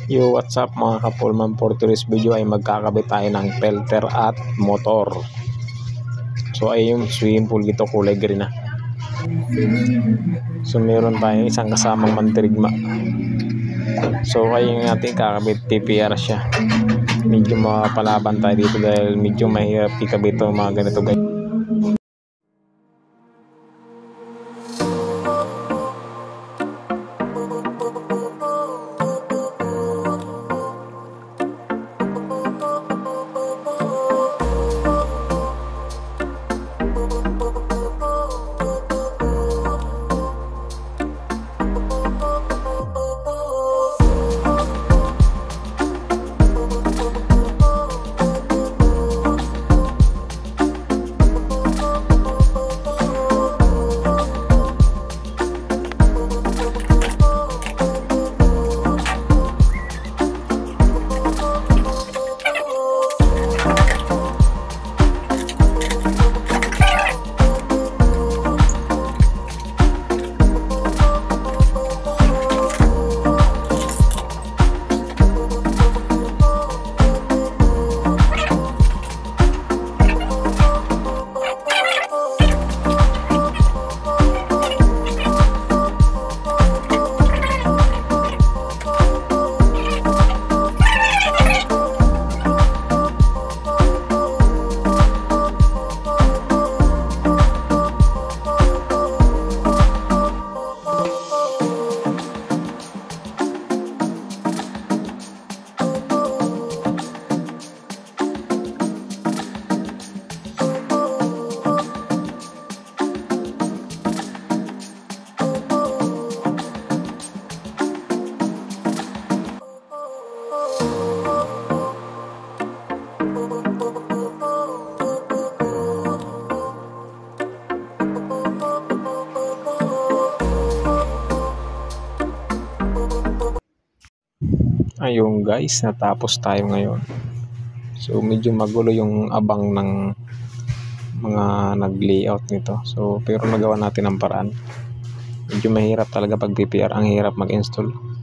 Yo, what's up mga kapulman, for today's video ay magkakabit tayo ng filter at motor. So ay yung swimming pool dito, kulay green na. So meron tayong isang kasamang mantirigma. So ay yung ating kakabit, PPR siya. Medyo mapalaban tayo dito dahil medyo mahirap ikabit itong mga ganito guys. Ayun guys, natapos tayo ngayon. So medyo magulo yung abang ng mga nag-layout nito. So pero nagawa natin ang paraan. Medyo mahirap talaga pag PPR, ang hirap mag-install.